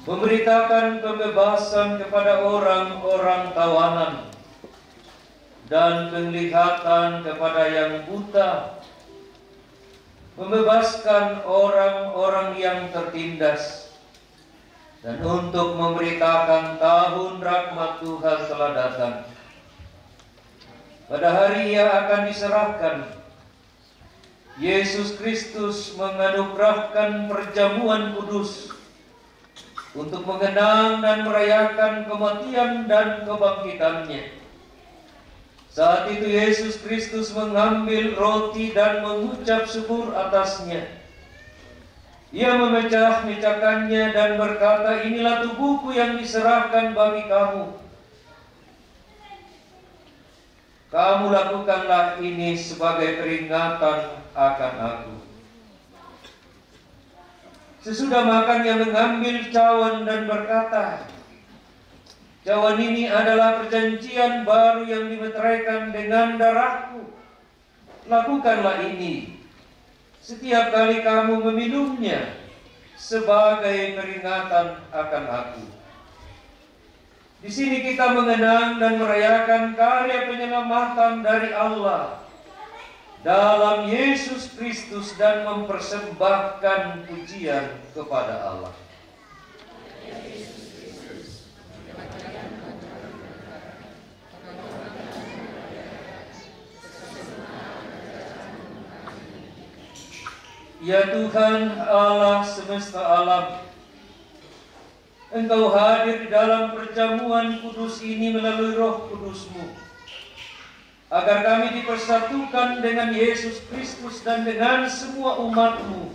Memberitakan pembebasan kepada orang-orang tawanan dan penglihatan kepada yang buta, membebaskan orang-orang yang tertindas, dan untuk memberitakan tahun rahmat Tuhan telah datang. Pada hari Ia akan diserahkan, Yesus Kristus menganugerahkan perjamuan kudus untuk mengenang dan merayakan kematian dan kebangkitannya. Saat itu Yesus Kristus mengambil roti dan mengucap syukur atasnya. Ia memecah-mecahkannya dan berkata, "Inilah tubuhku yang diserahkan bagi kamu. Kamu lakukanlah ini sebagai peringatan akan aku." Sesudah makan Ia mengambil cawan dan berkata, "Cawan ini adalah perjanjian baru yang dimeteraikan dengan darahku. Lakukanlah ini setiap kali kamu meminumnya sebagai peringatan akan aku." Di sini kita mengenang dan merayakan karya penyelamatan dari Allah dalam Yesus Kristus dan mempersembahkan pujian kepada Allah. Ya Tuhan Allah semesta alam, Engkau hadir di dalam perjamuan kudus ini melalui Roh Kudus-Mu, agar kami dipersatukan dengan Yesus Kristus dan dengan semua umat-Mu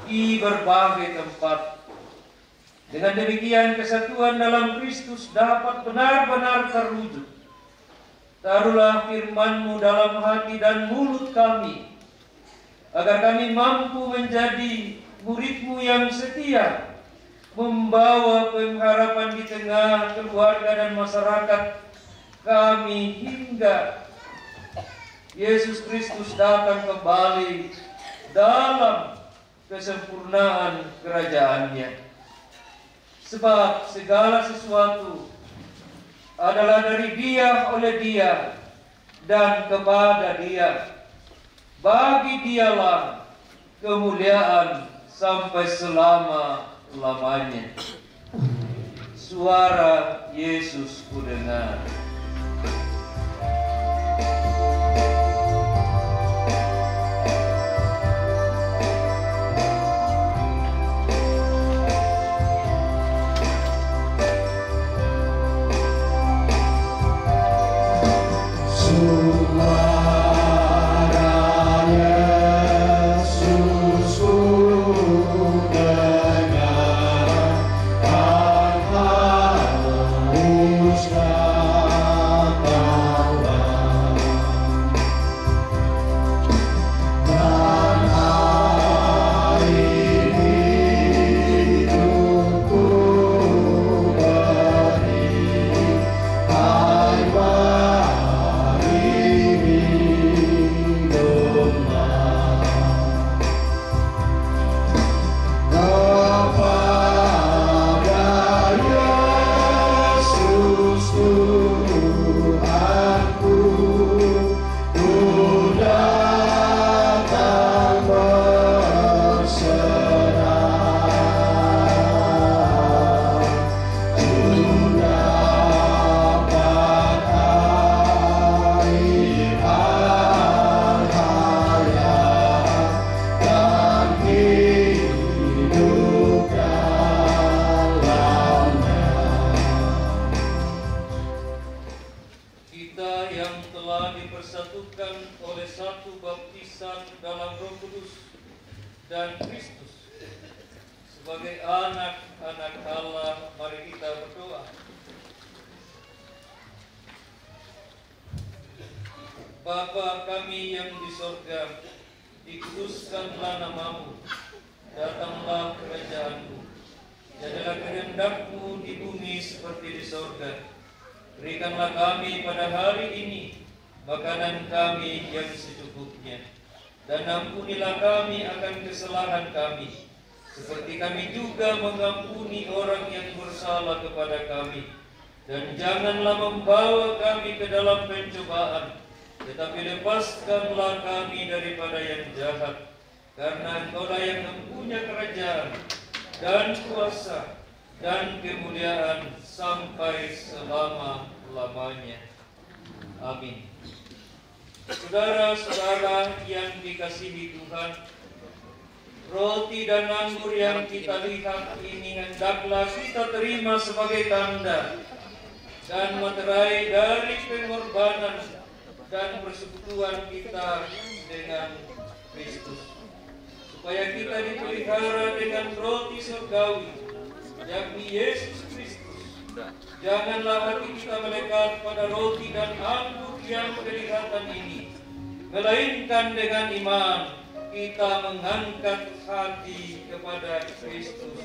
di berbagai tempat. Dengan demikian kesatuan dalam Kristus dapat benar-benar terwujud. Taruhlah firman-Mu dalam hati dan mulut kami, agar kami mampu menjadi murid-Mu yang setia, membawa pengharapan di tengah keluarga dan masyarakat kami hingga Yesus Kristus datang kembali dalam kesempurnaan kerajaan-Nya. Sebab segala sesuatu adalah dari Dia, oleh Dia, dan kepada Dia. Bagi Dialah kemuliaan sampai selama-lamanya. Suara Yesus kudengar. Suara Sebagai anak-anak Allah, mari kita berdoa. Bapa kami yang di sorga, dikuduskanlah namamu, datanglah kerajaanmu, jadilah kehendak-Mu di bumi seperti di sorga. Berikanlah kami pada hari ini makanan kami yang secukupnya, dan ampunilah kami akan kesalahan kami, seperti kami juga mengampuni orang yang bersalah kepada kami. Dan janganlah membawa kami ke dalam pencobaan, tetapi lepaskanlah kami daripada yang jahat. Karena Engkau-lah yang mempunyai kerajaan dan kuasa dan kemuliaan sampai selama-lamanya. Amin. Saudara-saudara yang dikasihi Tuhan, roti dan anggur yang kita lihat ini hendaklah kita terima sebagai tanda dan materai dari pengorbanan dan persekutuan kita dengan Kristus, supaya kita dipelihara dengan roti surgawi, yakni Yesus Kristus. Janganlah hati kita melekat pada roti dan anggur yang kelihatan ini, melainkan dengan iman kita mengangkat hati kepada Kristus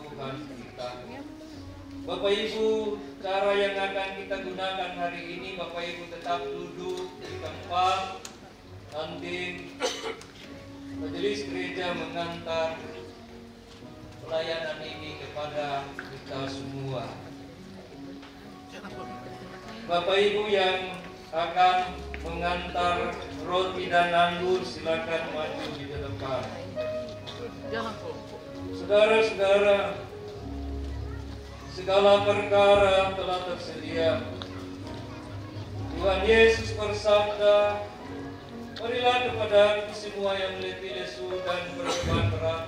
Tuhan kita. Bapak Ibu, cara yang akan kita gunakan hari ini, Bapak Ibu tetap duduk di tempat. Nanti majelis gereja mengantar pelayanan ini kepada kita semua. Bapak Ibu yang akan mengantar roti dan anggur, silakan maju di depan. Saudara-saudara, segala perkara telah tersedia. Tuhan Yesus bersabda, marilah kepadaku semua yang letih lesu dan berbeban berat,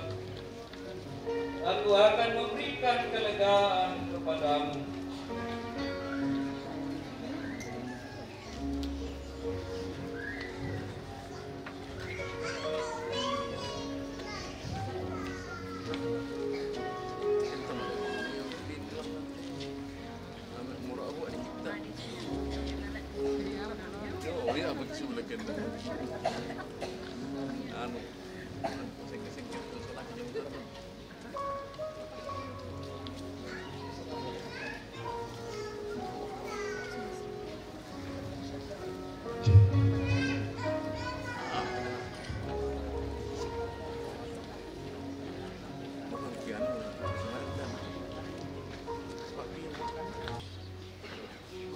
aku akan memberikan kelegaan kepadamu.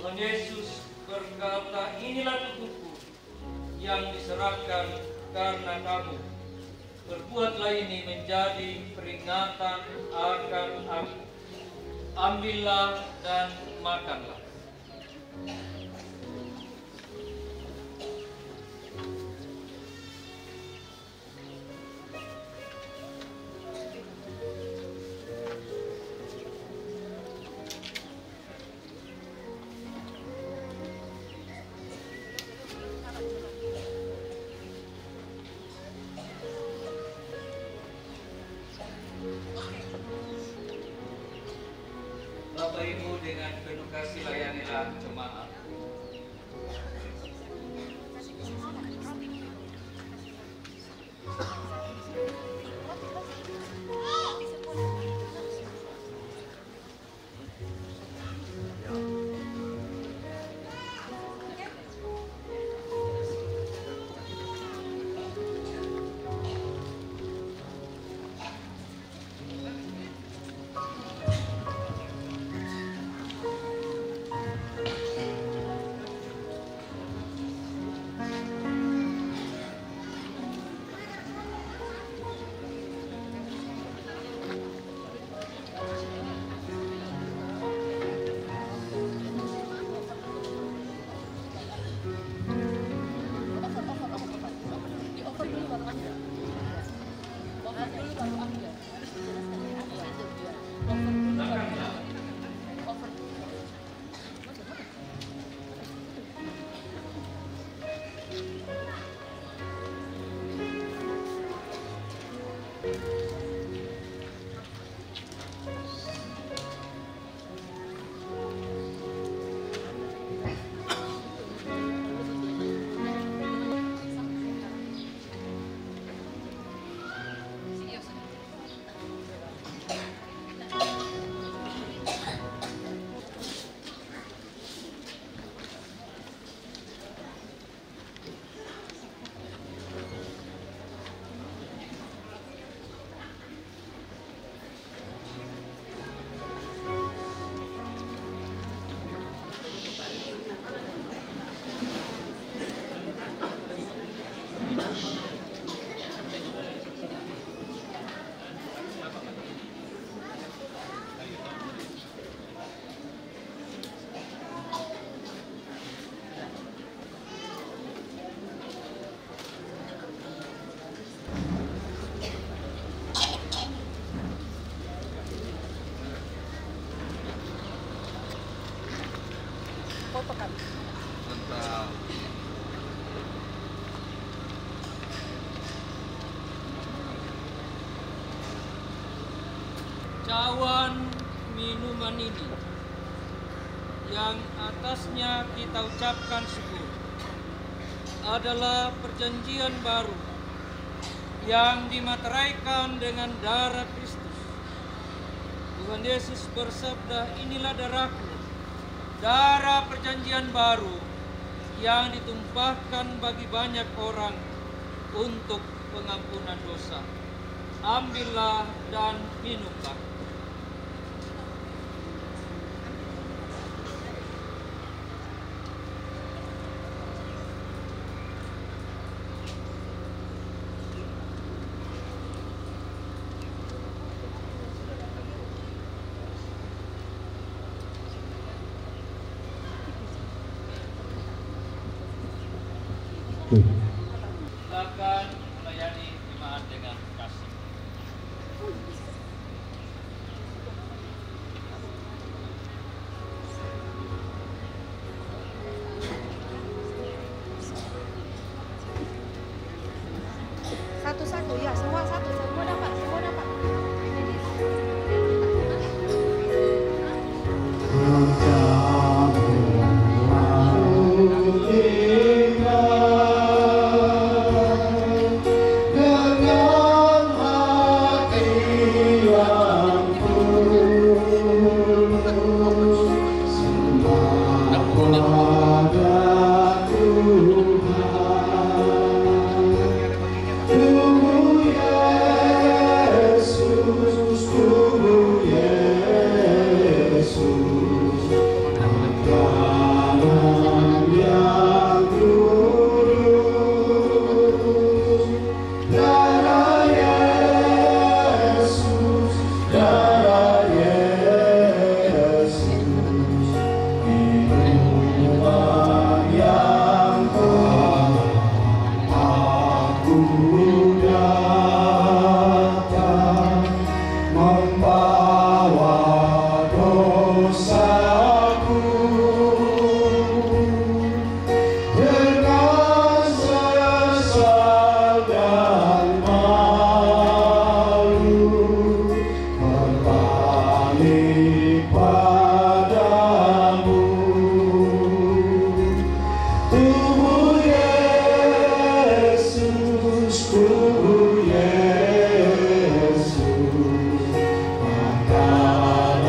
Tuhan Yesus berkata, inilah tubuhku yang diserahkan karena kamu. Berbuatlah ini menjadi peringatan akan aku. Ambillah dan makanlah. Bapak Ibu dengan penuh kasih layanilah jemaat. cawan minuman ini yang atasnya kita ucapkan syukur adalah perjanjian baru yang dimateraikan dengan darah Kristus. Tuhan Yesus bersabda, inilah darahku, darah perjanjian baru yang ditumpahkan bagi banyak orang untuk pengampunan dosa. Ambillah dan minumlah. Silakan melayani jemaat dengan kasih. Satu-satu ya, semua dapat, semua dapat. Tubuh Yesus, makanan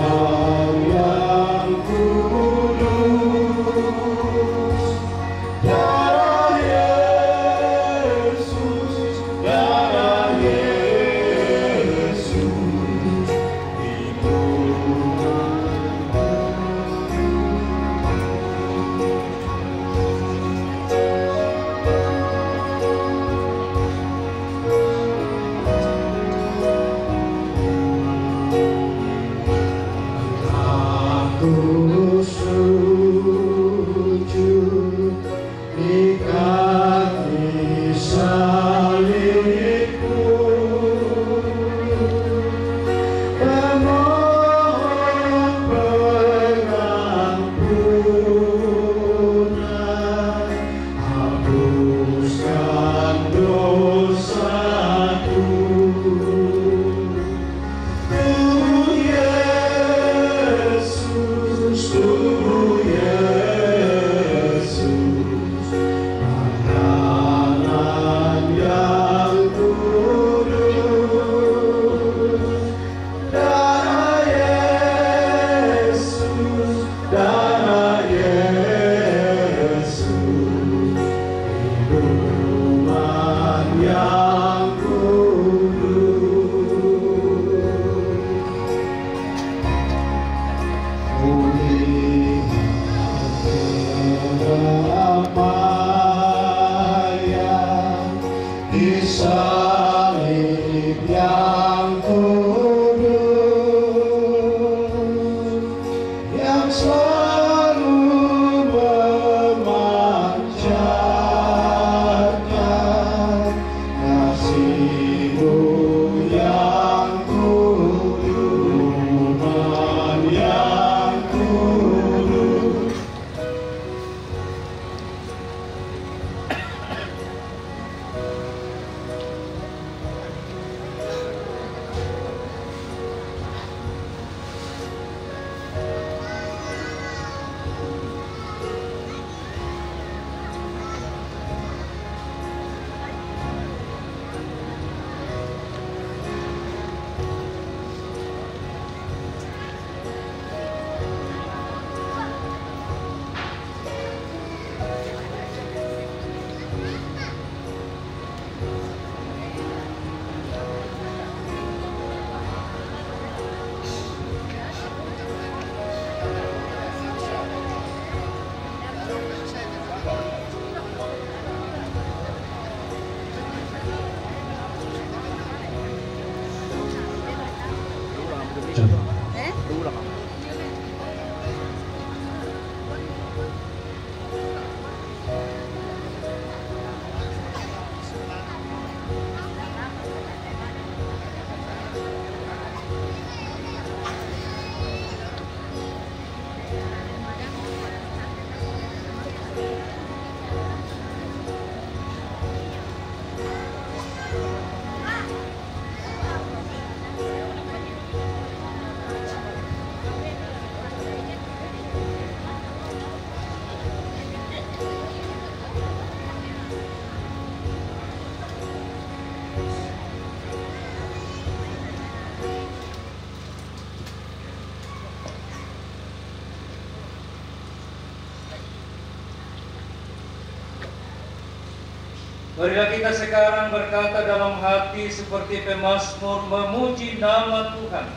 Marilah kita sekarang berkata dalam hati seperti pemazmur memuji nama Tuhan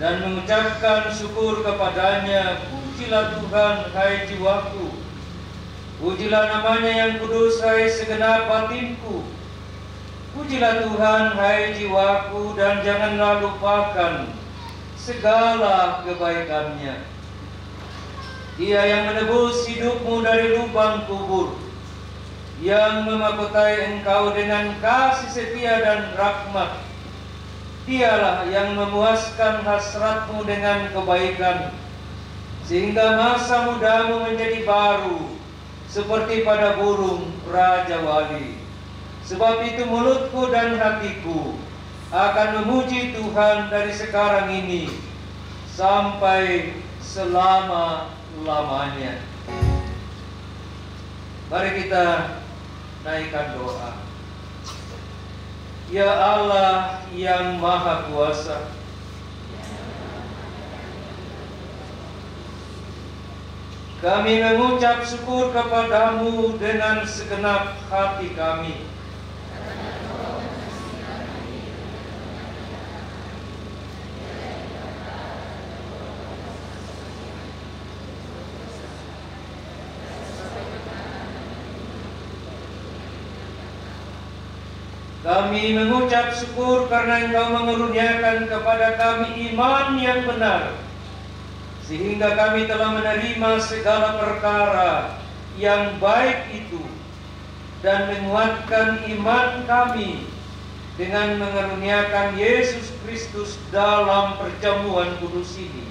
dan mengucapkan syukur kepadanya. Pujilah Tuhan, hai jiwaku. Pujilah namanya yang kudus, hai segenap batinku. Pujilah Tuhan, hai jiwaku, dan janganlah lupakan segala kebaikannya. Dia yang menebus hidupmu dari lubang kubur, yang memahkotai engkau dengan kasih setia dan rahmat. Dialah yang memuaskan hasratmu dengan kebaikan, sehingga masa mudamu menjadi baru seperti pada burung Raja Wali. Sebab itu mulutku dan hatiku akan memuji Tuhan dari sekarang ini sampai selama-lamanya. Mari kita naikkan doa. Ya Allah yang Maha Kuasa, kami mengucap syukur kepadamu dengan segenap hati kami. Kami mengucap syukur karena Engkau mengaruniakan kepada kami iman yang benar, sehingga kami telah menerima segala perkara yang baik itu dan menguatkan iman kami dengan mengaruniakan Yesus Kristus dalam perjamuan kudus ini.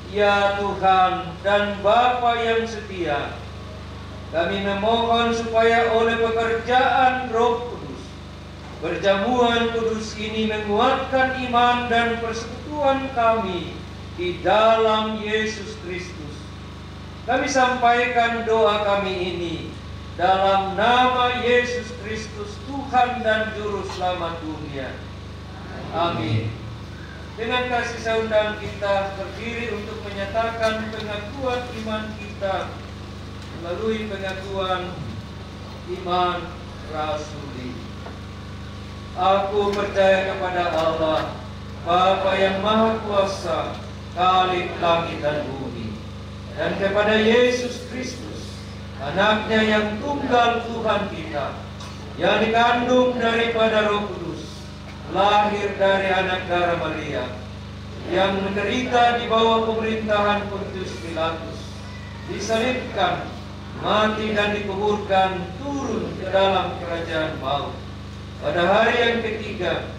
Ya Tuhan dan Bapa yang setia, kami memohon supaya oleh pekerjaan Roh Kudus, perjamuan kudus ini menguatkan iman dan persekutuan kami di dalam Yesus Kristus. Kami sampaikan doa kami ini dalam nama Yesus Kristus, Tuhan dan Juru Selamat dunia. Amin. Dengan kasih saundang kita berdiri untuk menyatakan pengakuan iman kita melalui pengakuan iman rasuli. Aku percaya kepada Allah, Bapa yang Maha Kuasa, Khalik langit dan bumi, dan kepada Yesus Kristus, Anaknya yang tunggal Tuhan kita, yang dikandung daripada Roh Kudus, lahir dari anak darah Maria, yang menderita di bawah pemerintahan Pontius Pilatus, disalibkan, mati dan dikuburkan, turun ke dalam kerajaan maut. Pada hari yang ketiga,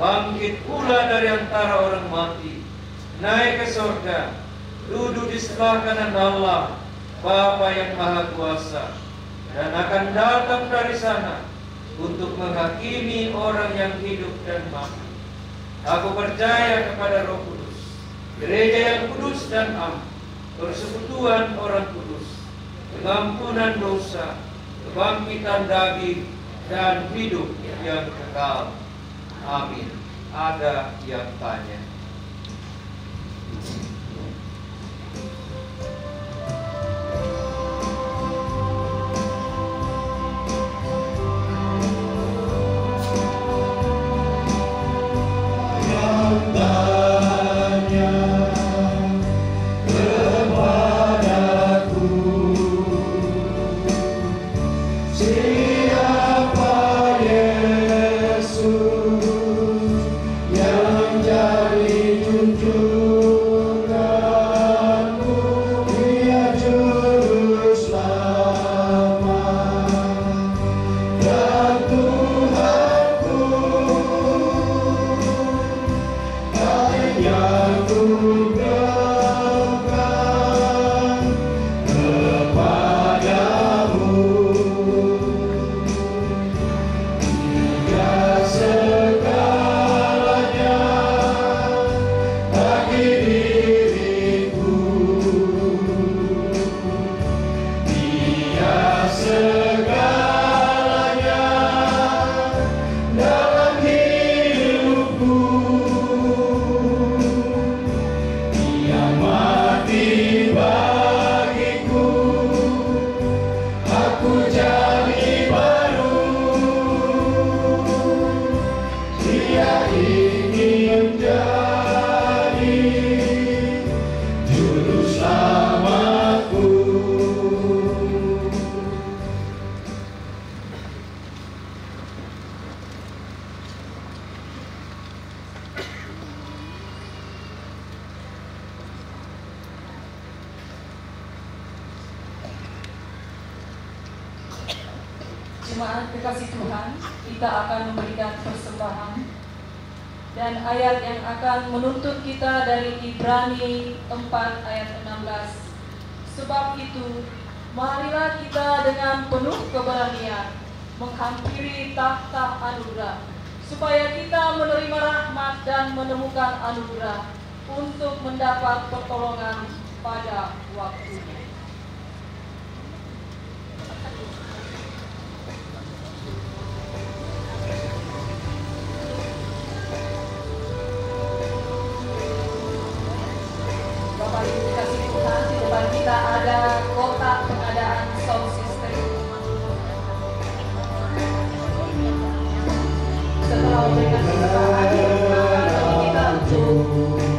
bangkit pula dari antara orang mati, naik ke surga, duduk di sebelah kanan Allah, Bapa yang Maha Kuasa, dan akan datang dari sana untuk menghakimi orang yang hidup dan mati. Aku percaya kepada Roh Kudus, gereja yang kudus dan am, persekutuan orang kudus, pengampunan dosa, kebangkitan daging, dan hidup yang kekal. Amin. Ada yang tanya? Yang jadi Jemaat kekasih Tuhan, kita akan memberikan persembahan dan ayat yang akan menuntut kita dari Ibrani 4 ayat 16. Sebab itu, marilah kita dengan penuh keberanian menghampiri tahta anugerah, supaya kita menerima rahmat dan menemukan anugerah untuk mendapat pertolongan pada waktunya. Bapak Ibu dikasih Tuhan, di depan kita ada kotak pengadaan sound system. Setelah memberikan persembahan, kita untuk baca.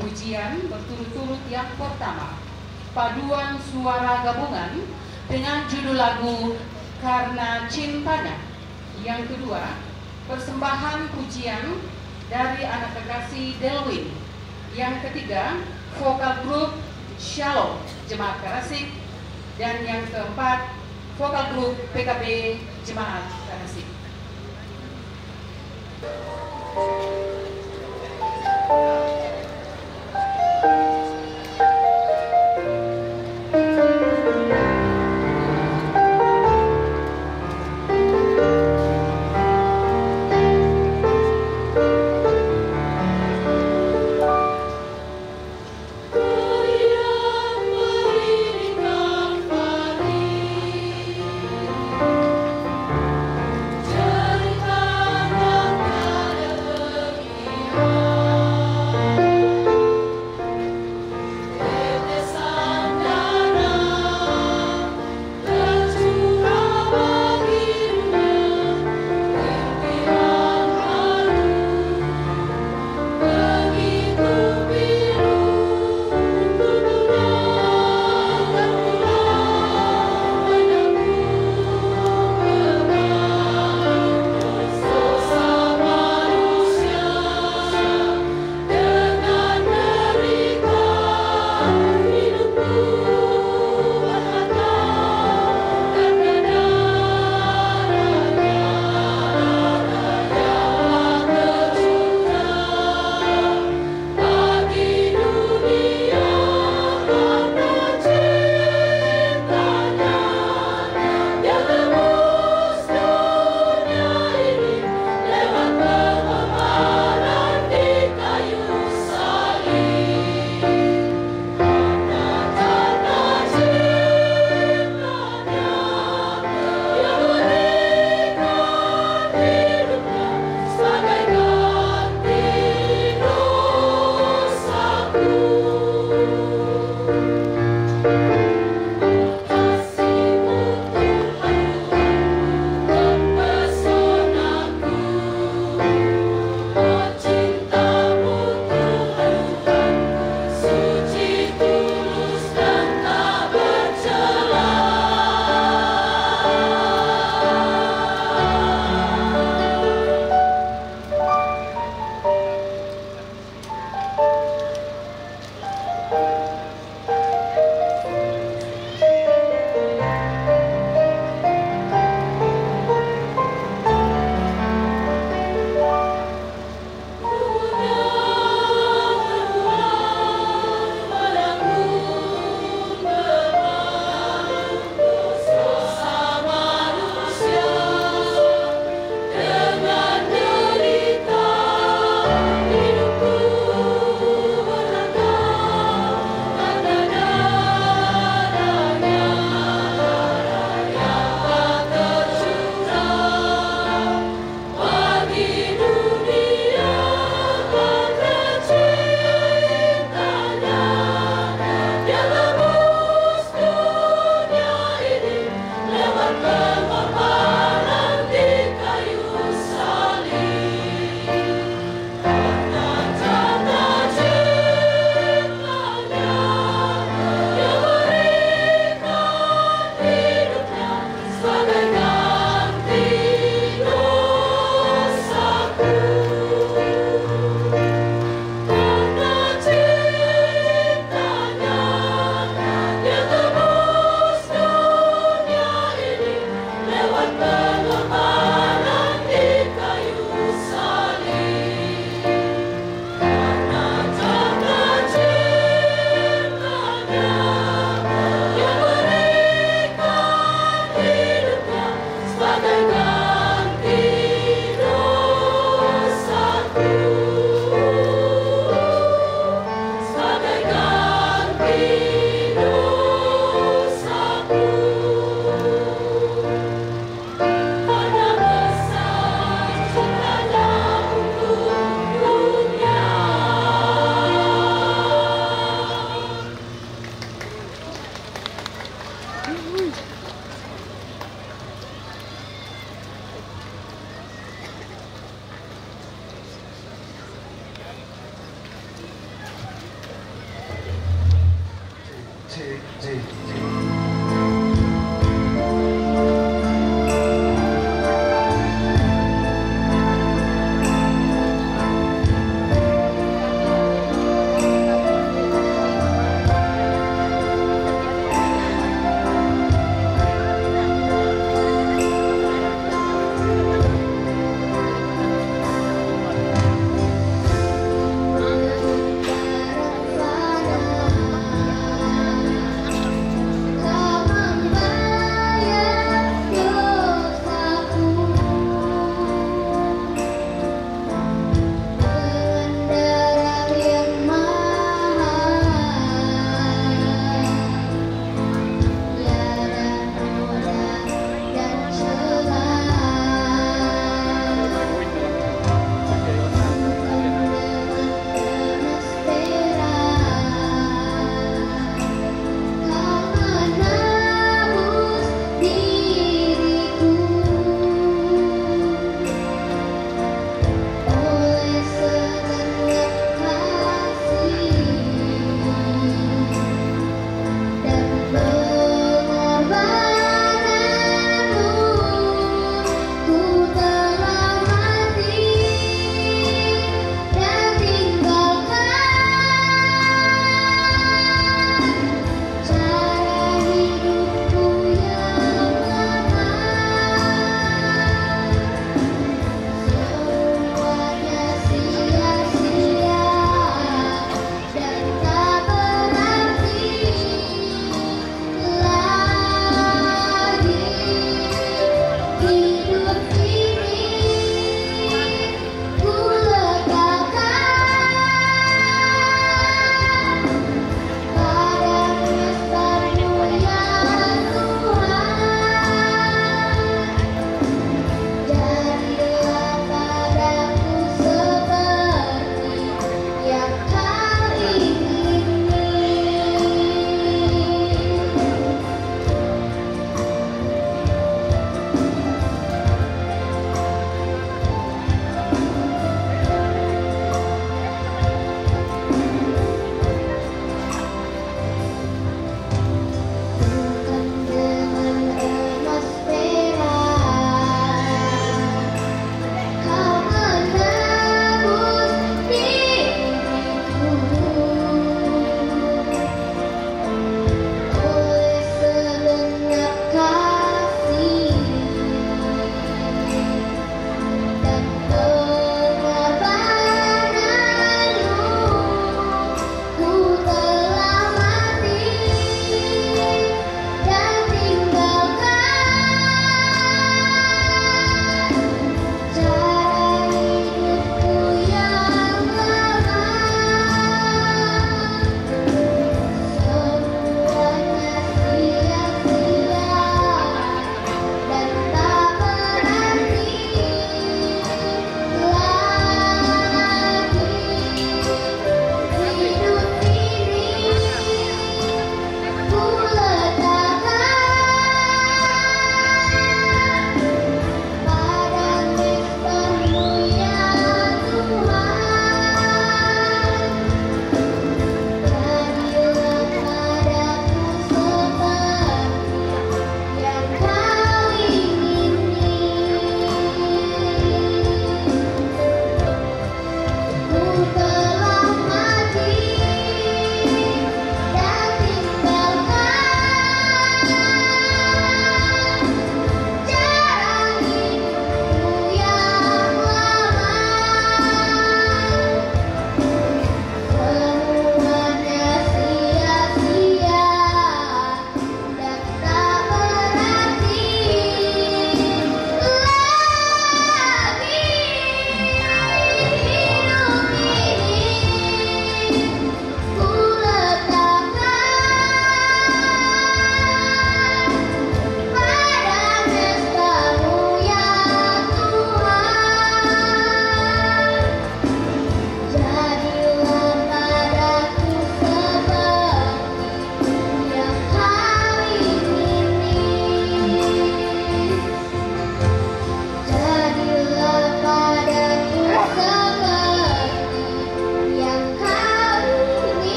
Pujian berturut-turut yang pertama, paduan suara gabungan dengan judul lagu Karena Cintanya. Yang kedua, persembahan pujian dari anak kekasih Delwin. Yang ketiga, vokal grup Shalom Jemaat Karasik. Dan yang keempat, vokal grup PKB Jemaat Karasik. Cerita yang ada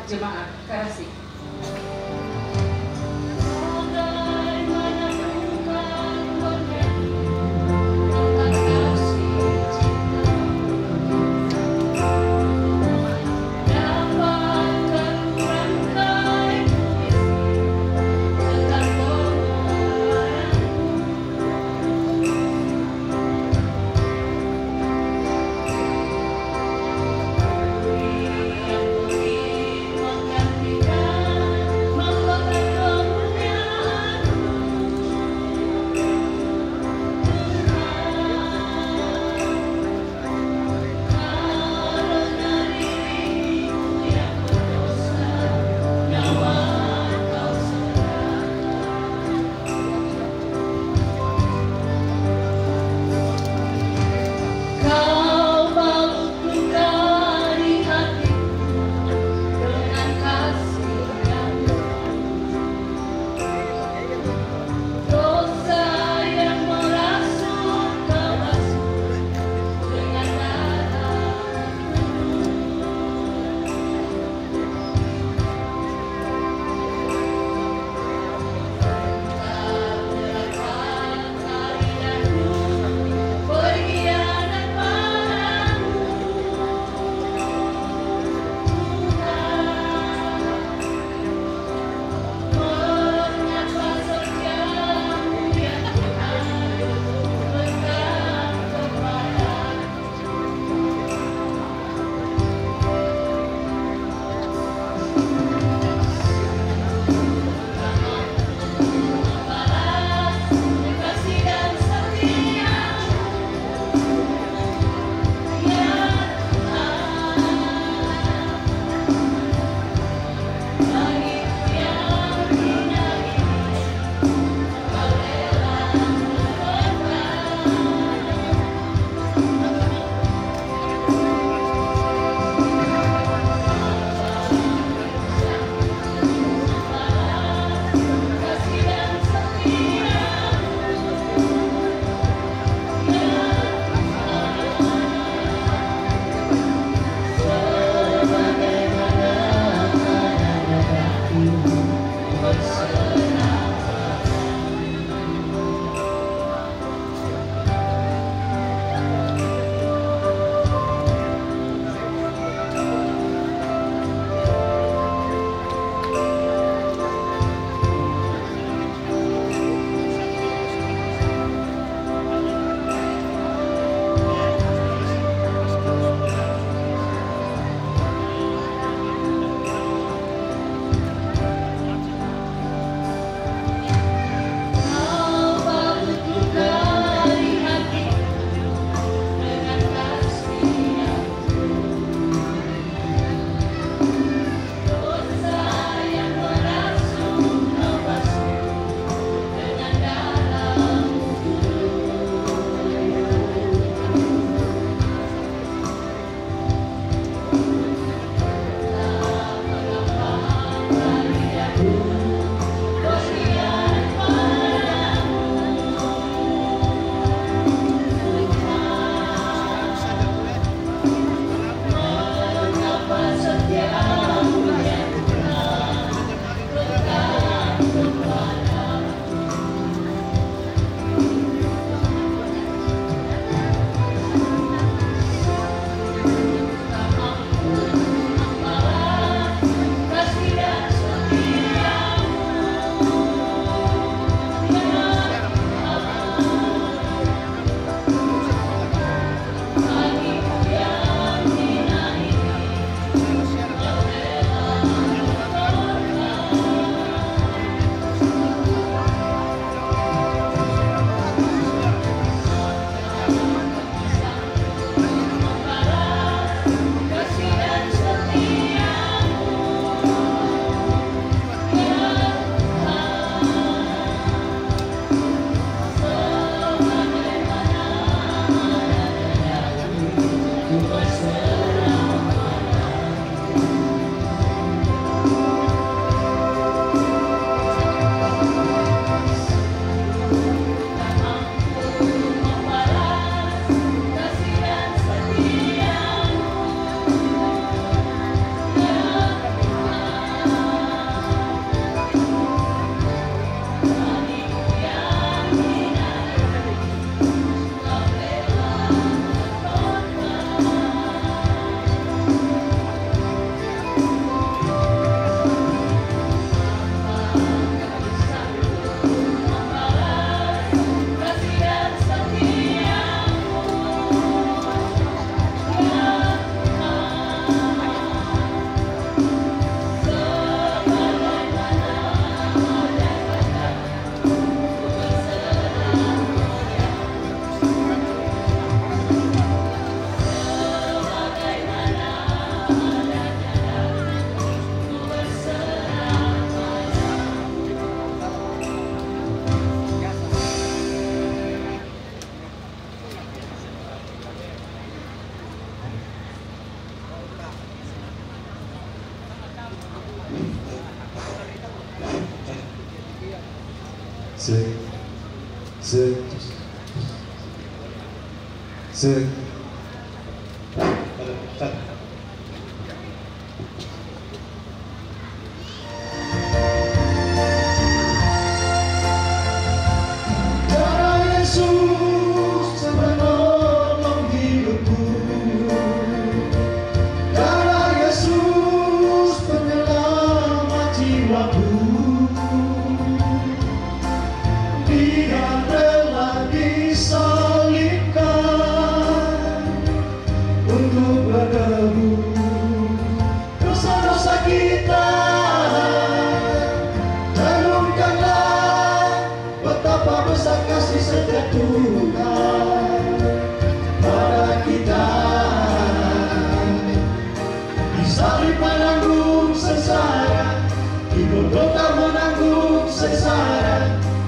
jemaat kasih. Menggantikan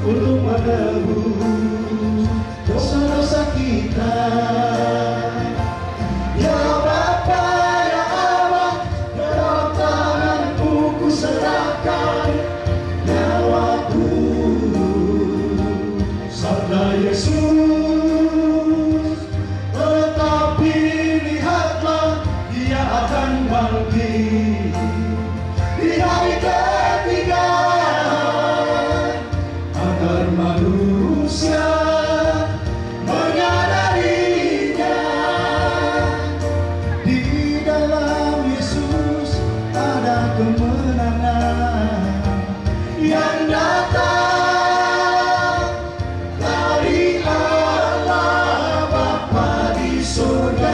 Untuk menebus dosa-dosa kita. Ya Bapa, ya Allah, dalam tangan-Mu ku serahkan nyawaku. Sabda Yesus, tetapi lihatlah Dia akan bangkit di hari ketiga, agar manusia menyadarinya. Di dalam Yesus ada kemenangan yang datang dari Allah Bapa di surga.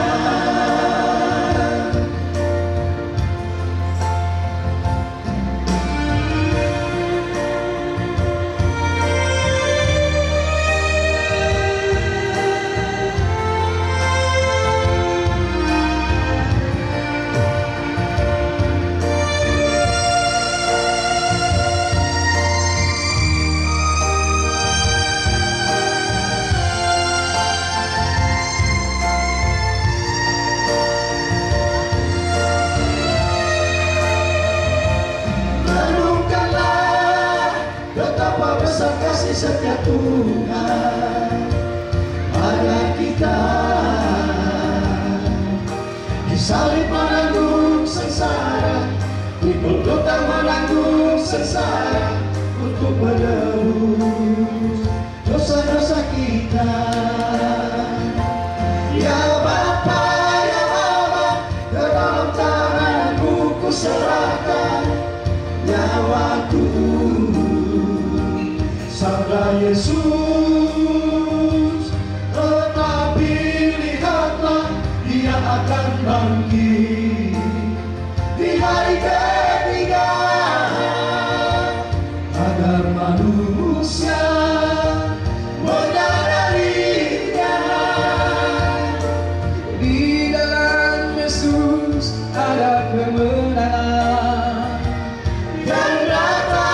Kasih setia Tuhan pada kita, disalib menanggung sengsara, di Golgota menanggung sengsara untuk menebus dosa-dosa kita. Ya Bapa, ya Allah, ke dalam tangan-Mu ku serahkan nyawaku. Sabda Yesus, tetapi lihatlah Dia akan bangkit di hari ketiga, agar manusia menyadarinya. Di dalam Yesus ada kemenangan yang datang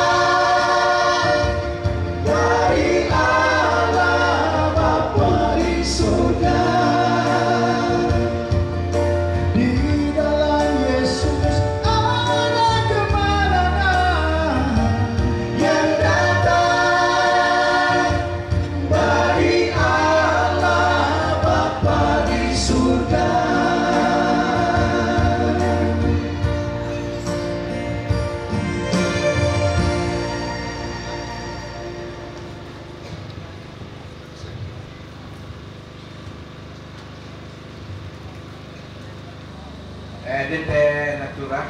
dari Allah Bapa di surga. Di dalam Yesus ada kemenangan yang datang dari Allah Bapa di surga. Dente natura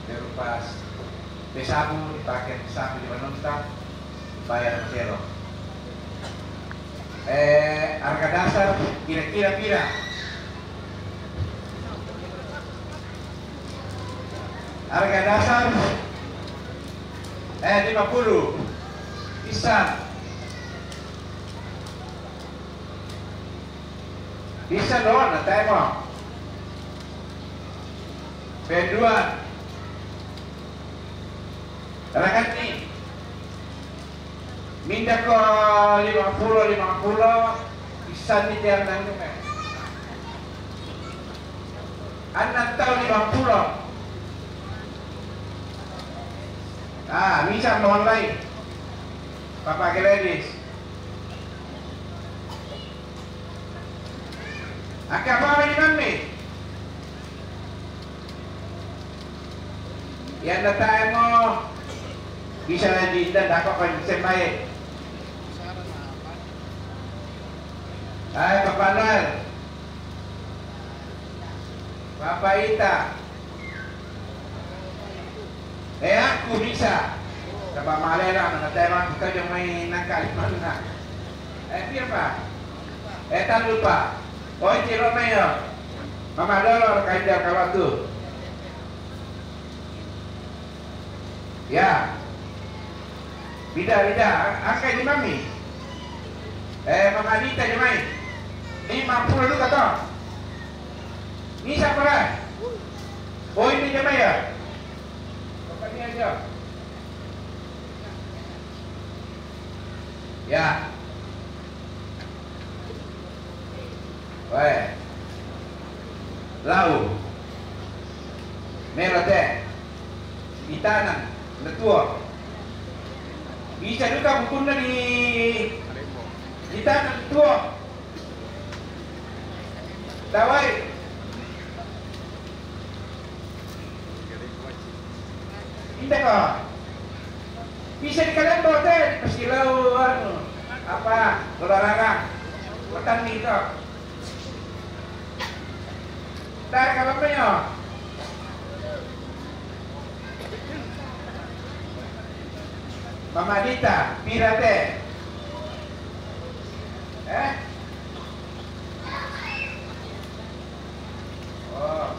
berupa pesabu dipakai sabu di manonta bayar zero. Harga dasar kira-kira pira? Harga dasar 50 bisa doang na tayo mo. Penduan rakan ni minda ko 50 isa ni tiang nang nume anak tahu 50 bisa mohon lain Bapak Gladys. Angka apa ni mami? Yang datang mo bisa lagi dan dapat konsep baik. Hai Bapak Nal, Bapak Ita. Aku bisa. Bapak Malela mengataiman kita yang main nangkal mana? Biar Pak. Tak lupa. Oh ciro mayo. Mama dolor kaidar kalau tu. Ya. Bida, angka di mami. Mama Anita di main. 50 dulu kata. Ni siapa lah? Oh ini je ya. Bapak ni aja. Ya. Weh. Lau. Merah teh. Di tanah. Letua. Bisa juga bukunya di tanah letua. Dawai. Indah kok. Bisa dikalian bawa teh. Persilau apa olahraga. Petani itu. Dari kapannya? Mama Dita, pirate. Oh.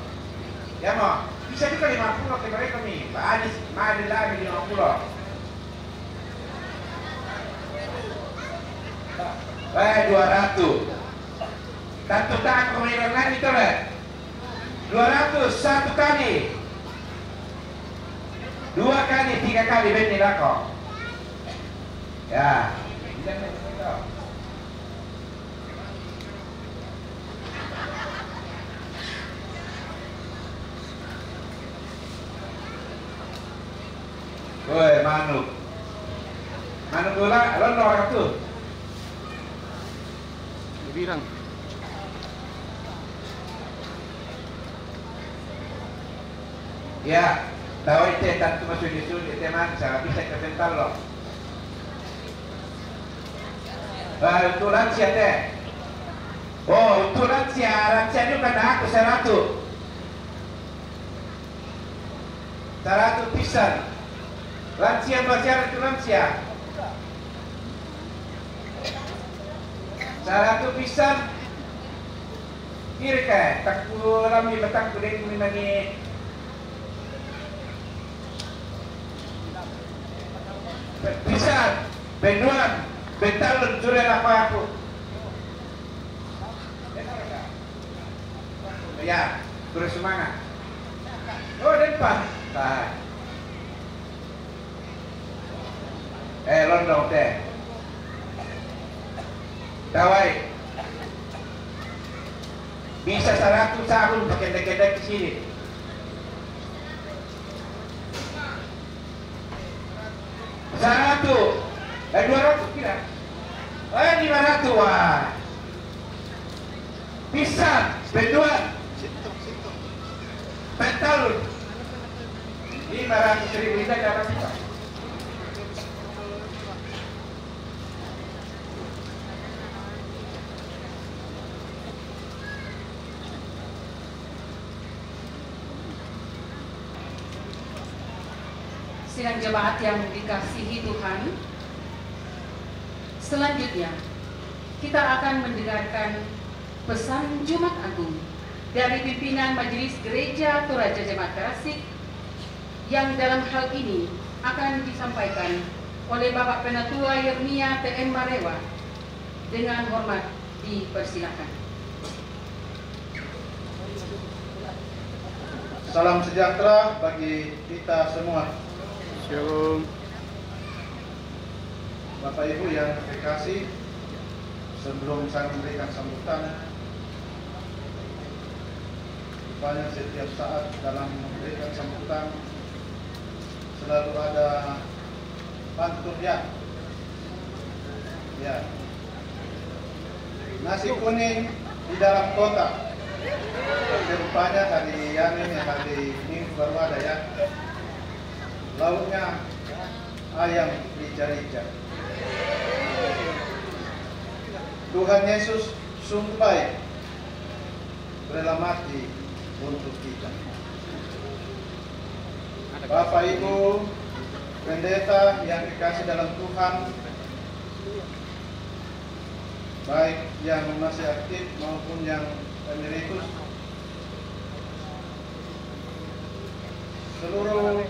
Ya mau. Bisa juga 50 ke mereka nih. Pak Adis, mari lagi 50. Weh 200. Tantu tak kemudian lagi tu le. 200 satu kali. 2 kali, 3 kali beni lako. Ya. Woi, manuk. Manuk gula, londo tu. Birang. Ya, tahu itu tantu masuk di sini teman, saya bisa kebentar loh. Untuk lansia teh. Oh, untuk lansia itu kan aku 100. 100 pisan. Lansia itu lansia. 100 pisan. Kiri kayak takku lami batang kuning lagi. Pisan, benuan, betalun juren apa aku. Ya, terus semangat. Oh, depan. Nah. Londong teh. Dawai. Bisa 100 tahun pakai dek-dek di sini. Satu, 200 kira. 500 wah. Pisan, beduan. Pentalun. 500.000 kita dapat kita. Sidang jemaat yang dikasihi Tuhan, selanjutnya kita akan mendengarkan pesan Jumat Agung dari pimpinan Majelis Gereja Toraja Jemaat Karasik yang dalam hal ini akan disampaikan oleh Bapak Penatua Yermia TM Marewa. Dengan hormat dipersilakan. Salam sejahtera bagi kita semua. Shalom. Bapak Ibu yang terkasih, sebelum saya memberikan sambutan, rupanya setiap saat dalam memberikan sambutan selalu ada pantun ya. Ya. Nasi kuning di dalam kotak. Tapi rupanya hari Minggu baru ada ya. Lauknya ayam rica-rica. Tuhan Yesus sungguh baik, rela mati untuk kita. Bapak Ibu pendeta yang dikasih dalam Tuhan, baik yang masih aktif maupun yang emeritus, seluruh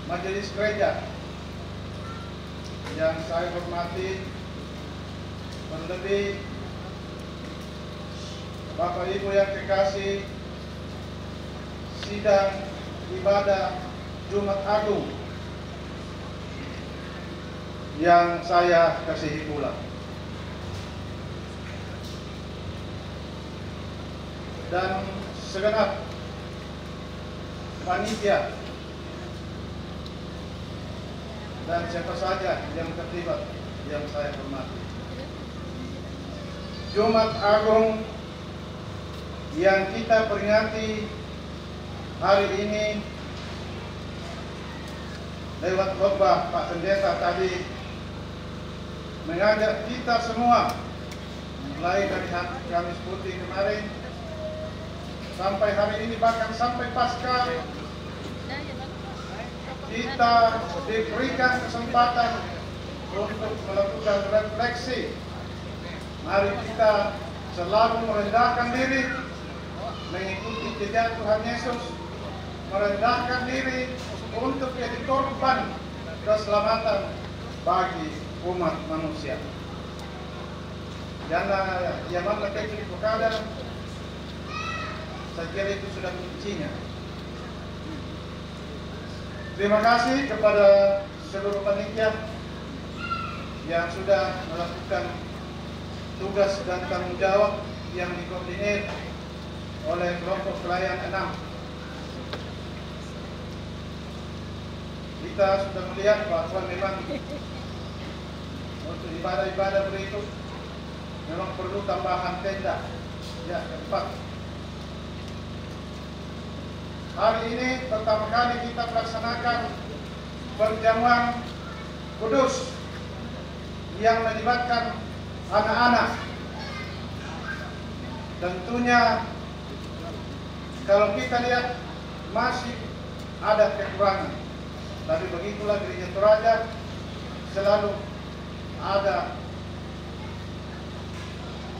majelis gereja yang saya hormati, terlebih Bapak Ibu yang kekasih, sidang ibadah Jumat Agung yang saya kasihi pula. Dan segenap panitia dan siapa saja yang terlibat yang saya hormati. Jumat Agung yang kita peringati hari ini lewat khotbah Pak Pendeta tadi mengajak kita semua mulai dari Kamis Putih kemarin sampai hari ini, bahkan sampai pasca, kita diberikan kesempatan untuk melakukan refleksi. Mari kita selalu merendahkan diri, mengikuti jejak Tuhan Yesus, merendahkan diri untuk jadi korban keselamatan bagi umat manusia. Jangan iamanlah kecil perkara, saya kira itu sudah kuncinya. Terima kasih kepada seluruh panitia yang sudah melakukan tugas dan tanggung jawab yang dikoordinir oleh kelompok pelayan 6. Kita sudah melihat bahwa memang untuk ibadah-ibadah berikut memang perlu tambahan tenda. Ya, keempat. Hari ini pertama kali kita melaksanakan perjamuan kudus yang melibatkan anak-anak. Tentunya kalau kita lihat masih ada kekurangan, tapi begitulah Gereja Toraja, selalu ada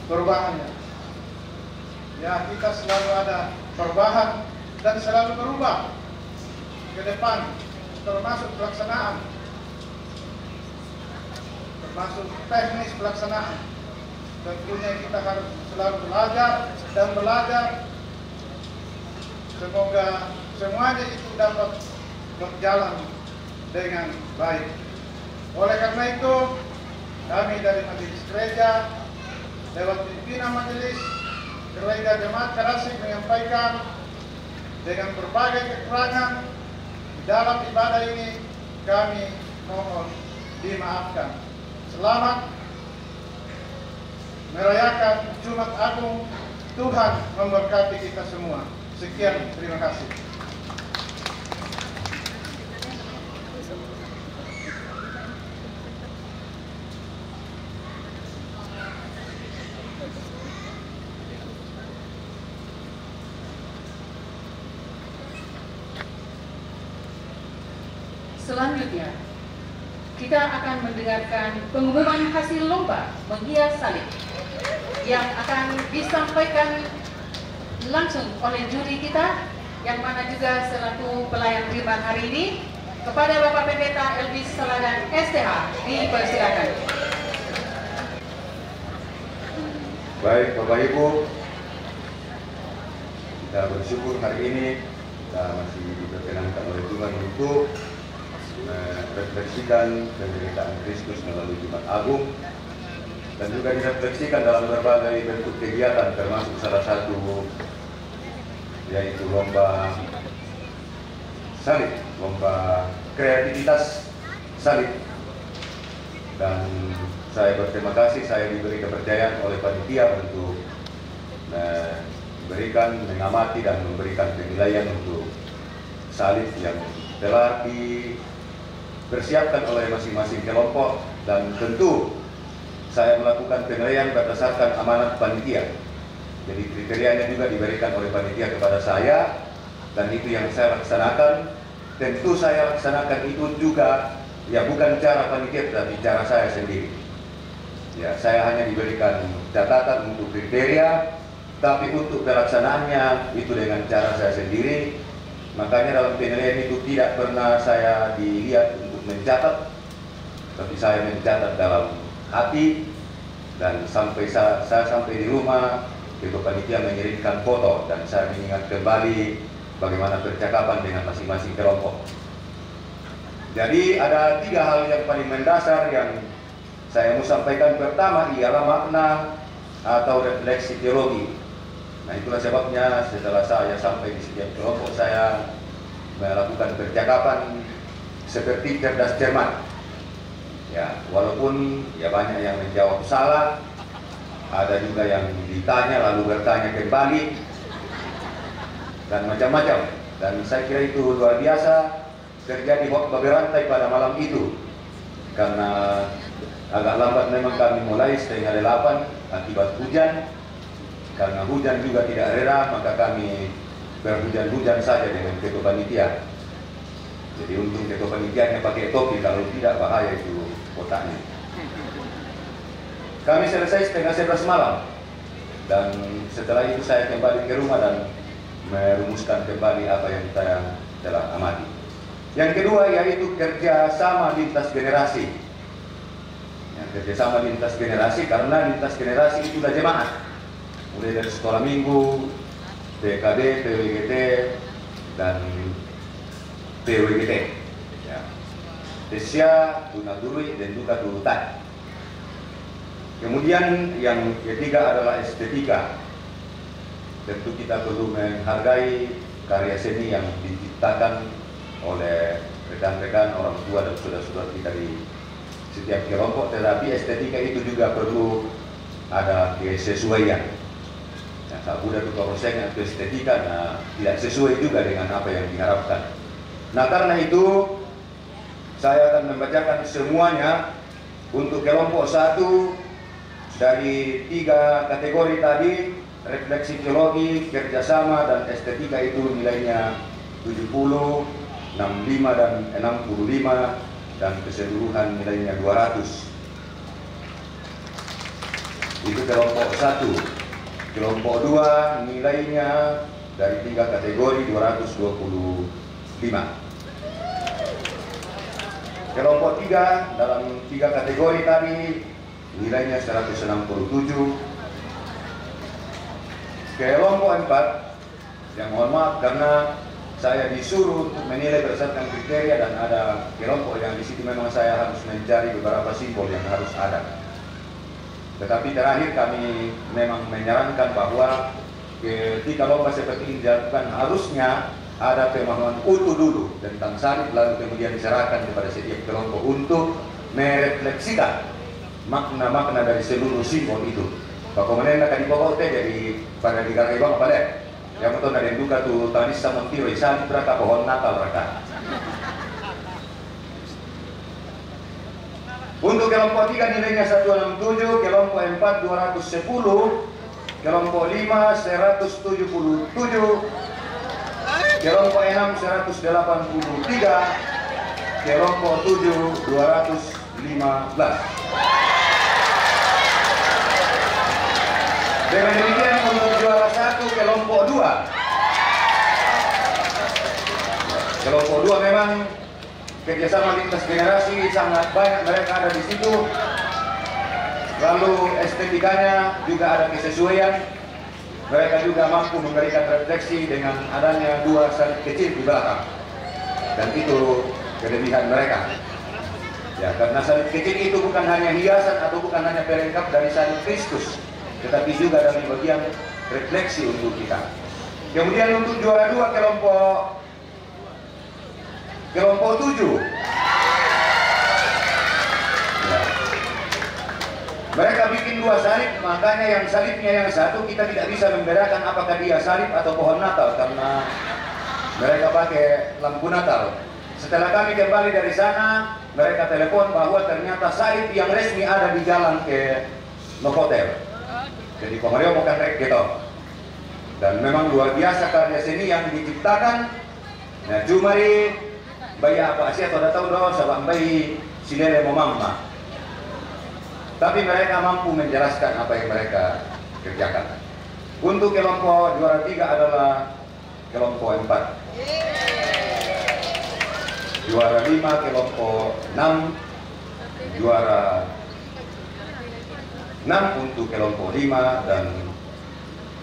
perubahannya. Ya, kita selalu ada perubahan dan selalu berubah ke depan, termasuk pelaksanaan, termasuk teknis pelaksanaan. Tentunya kita harus selalu belajar dan belajar. Semoga semuanya itu dapat berjalan dengan baik. Oleh karena itu, kami dari Majelis Gereja lewat pimpinan Majelis Gereja Jemaat Karasik menyampaikan dengan berbagai kekurangan di dalam ibadah ini, kami mohon dimaafkan. Selamat merayakan Jumat Agung. Tuhan memberkati kita semua. Sekian, terima kasih. Selanjutnya, kita akan mendengarkan pengumuman hasil lomba menghias salib yang akan disampaikan langsung oleh juri kita, yang mana juga selaku pelayan firman hari ini. Kepada Bapak Pendeta Elvis Saladan STH, dipersilakan. Baik Bapak Ibu, kita bersyukur hari ini kita masih diperkenankan oleh Tuhan untuk merefleksikan penderitaan Kristus melalui Jumat Agung, dan juga direfleksikan dalam berbagai bentuk kegiatan, termasuk salah satu yaitu lomba salib, lomba kreativitas salib. Dan saya berterima kasih saya diberi kepercayaan oleh panitia untuk memberikan, mengamati dan memberikan penilaian untuk salib yang telah dipersiapkan oleh masing-masing kelompok, dan tentu saya melakukan penilaian berdasarkan amanat panitia. Jadi kriterianya juga diberikan oleh panitia kepada saya, dan itu yang saya laksanakan. Tentu saya laksanakan itu juga ya bukan cara panitia tetapi cara saya sendiri. Ya, saya hanya diberikan catatan untuk kriteria, tapi untuk pelaksanaannya itu dengan cara saya sendiri. Makanya dalam penilaian itu tidak pernah saya dilihat untuk mencatat, tapi saya mencatat dalam hati. Dan sampai saya sampai di rumah, ketua panitia mengirimkan foto dan saya mengingat kembali bagaimana percakapan dengan masing-masing kelompok. Jadi ada 3 hal yang paling mendasar yang saya mau sampaikan. Pertama ialah makna atau refleksi teologi. Nah, itulah sebabnya setelah saya sampai di setiap kelompok, saya melakukan percakapan seperti cerdas cermat. Ya, walaupun ya banyak yang menjawab salah, ada juga yang ditanya lalu bertanya kembali, dan macam-macam. Dan saya kira itu luar biasa terjadi khotbah berantai pada malam itu, karena agak lambat memang kami mulai setengah 8 akibat hujan. Karena hujan juga tidak reda, maka kami berhujan-hujan saja dengan ketua panitia. Jadi untung ketua panitianya pakai topi, kalau tidak bahaya itu otaknya. Kami selesai setengah 11 malam, dan setelah itu saya kembali ke rumah dan merumuskan kembali apa yang saya telah amati. Yang kedua yaitu kerjasama lintas generasi. Ya, kerjasama lintas generasi, karena lintas generasi itulah jemaat. Mulai dari sekolah minggu, PKB, PWGT, dan PWGT. Ya. Desya, Tunadului, dan juga Turutan. Kemudian yang ketiga adalah estetika. Tentu kita perlu menghargai karya seni yang diciptakan oleh rekan-rekan, orang tua dan saudara-saudara kita di setiap kelompok, tetapi estetika itu juga perlu ada kesesuaian. Nah, tak mudah tukar rosengan ke estetika, nah, tidak sesuai juga dengan apa yang diharapkan. Nah, karena itu saya akan membacakan semuanya untuk kelompok 1 dari 3 kategori tadi, refleksi teologi, kerjasama, dan estetika, itu nilainya 70, 65, dan 65, dan keseluruhan nilainya 200. Itu kelompok 1. Kelompok 2 nilainya dari 3 kategori 225. Kelompok 3 dalam 3 kategori tadi nilainya 167. Kelompok 4, yang mohon maaf karena saya disuruh untuk menilai berdasarkan kriteria, dan ada kelompok yang di situ memang saya harus mencari beberapa simbol yang harus ada. Tetapi terakhir kami memang menyarankan bahwa ketika lomba seperti ini dilakukan, harusnya ada pemahaman utuh dulu tentang salib, lalu kemudian diserahkan kepada setiap kelompok untuk merefleksikan makna-makna dari seluruh simbol itu. Bagaimana akan dibawa jadi pada digarai bang pada yang betul dari duka tuh tadi sama tiro salib raka pohon Natal raka. Untuk kelompok 3 nilainya 167, kelompok 4 210, kelompok 5 177, kelompok 6 183, kelompok 7 215. Dengan demikian untuk juara 1 kelompok 2. Kelompok 2 memang kerjasama lintas generasi, sangat banyak mereka ada di situ. Lalu estetikanya juga ada kesesuaian. Mereka juga mampu memberikan refleksi dengan adanya 2 salib kecil di belakang. Dan itu kelebihan mereka. Ya, karena salib kecil itu bukan hanya hiasan atau bukan hanya pelengkap dari salib Kristus, tetapi juga dari bagian refleksi untuk kita. Kemudian untuk juara 2 kelompok 7. Ya. makanya yang salibnya yang satu kita tidak bisa membedakan apakah dia salib atau pohon Natal karena mereka pakai lampu Natal. Setelah kami kembali dari sana, mereka telepon bahwa ternyata salib yang resmi ada di jalan ke Novotel. Jadi Komario bukan rek gitu. Dan memang luar biasa karya seni yang diciptakan. Nah, Jumari bayi apa sih atau tahu dong sabang bayi silele mamma. Tapi mereka mampu menjelaskan apa yang mereka kerjakan. Untuk kelompok juara 3 adalah kelompok 4. Juara 5 kelompok 6, juara 6 untuk kelompok 5 dan